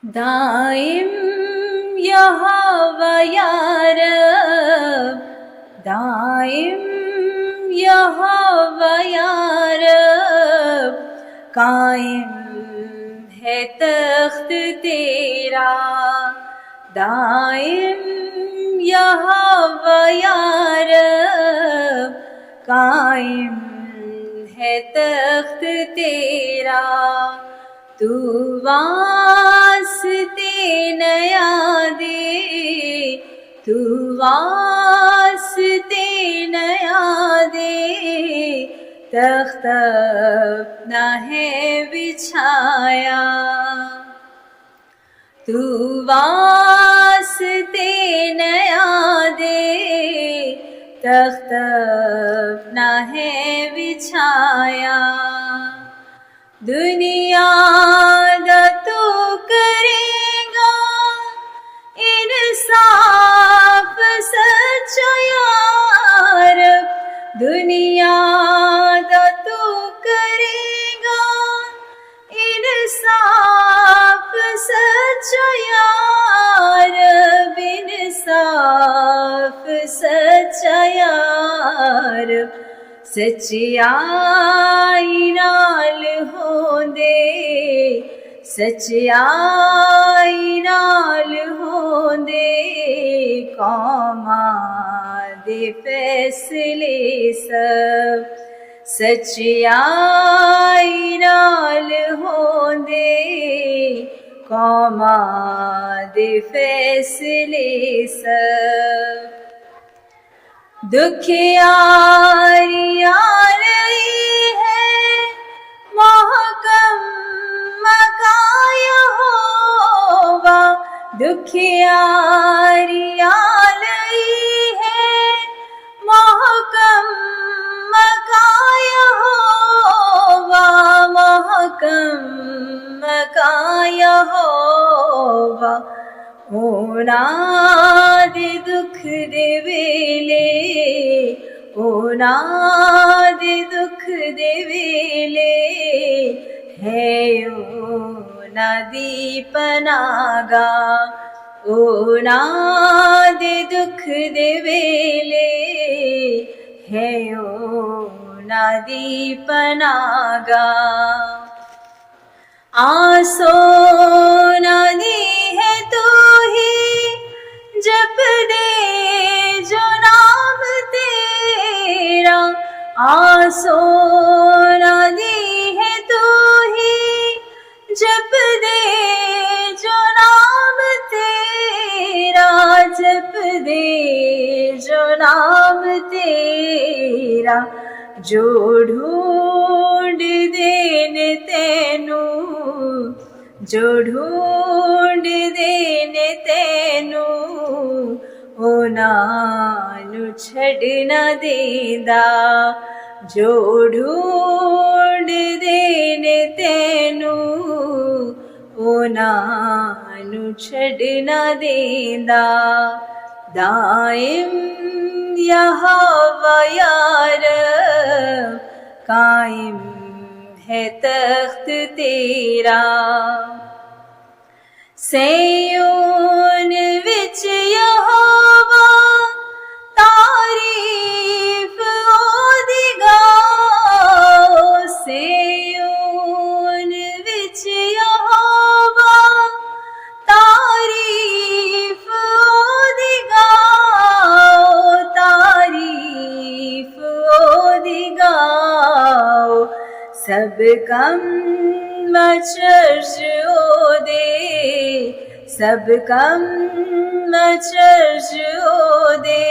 दाइम यहोवा या रब, दाइम यहोवा या रब, कायम है तख्त तेरा। दाइम यहोवा या रब, कायम है तख्त तेरा। तू वास्ते नया दे, तू वास्ते नया दे, तख्त अपना है बिछाया। तू वास्ते नया दे, तख्त अपना है बिछाया। दुनिया दा तू करेगा इंसाफ सच्चा यार, दुनिया दा तू करेगा इंसाफ सच्चा यार, इंसाफ सच्चा यार। सच्चाई नाल होंदे, सच्चाई नाल होंदे, कौमां दे फैसले सब। सच्चाई नाल होंदे, कौमां दे फैसले सब। दुखियारियां रही है महकम का यहोवा, दुखियारियां रही है महकम का यहोवा, महकम का यहोवा। ओना दे दुख दे वेले, ओना दे दुख दे वेले, है ओना दी पनागा। ओना दे दुख दे वेले, है ओना दी पनागा। आसो ना दी है तू ही, जप दे जो नाम तेरा। आसो ना दी है तू ही, जप दे जो नाम तेरा, जप दे जो नाम तेरा। जो ढूंढ देने तेनू, जो ढूंढ देने तेनू, ओनानू छड़ना देंदा। जो ढूंढ देने तेनू, ओनानू छड़ना देंदा। दाइम यहोवा या रब, कायम है तख्त तेरा। सैयोन विच यहोवा, तारीफ ओदी गाओ। सैयोन विच यहोवा, तारीफ ओदी गाओ, तारीफ ओदी गाओ। सब कम मचर्ज ओदे, सब कम मचर्ज ओदे,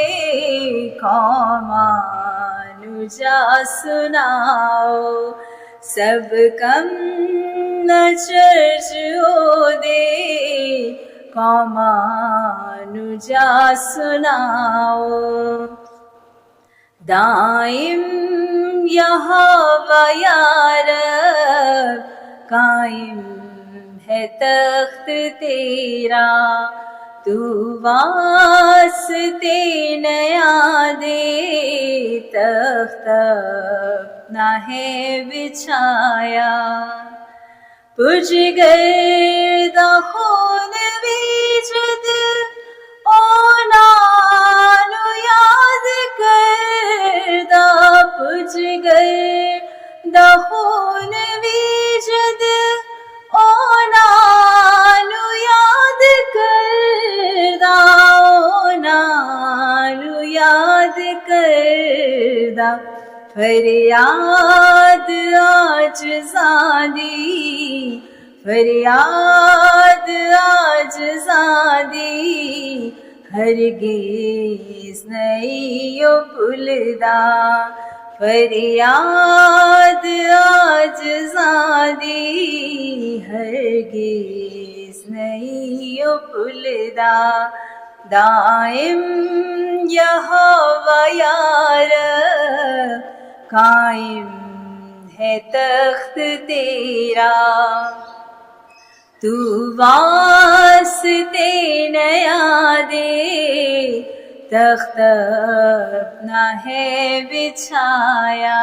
कौमानू जा सुनाओ। सब कम मचर्ज ओदे, कौमानू जा सुनाओ। दाइम यहोवा या रब, कायम है तख्त तेरा। तू वास्ते नया दे, तख्त अपना है बिछाया। पुज गर्दा हो पुलदा फरियाद आज ज़ादी फरियाद आज ज़ादी हरगिज़ नहीं यो पुलदा फरियाद आज ज़ादी हरगिज़ नहीं यो पुलदा दाइम यहोवा यार कायम है तख्त तेरा तू वास्ते नया दे तख्त अपना है बिछाया।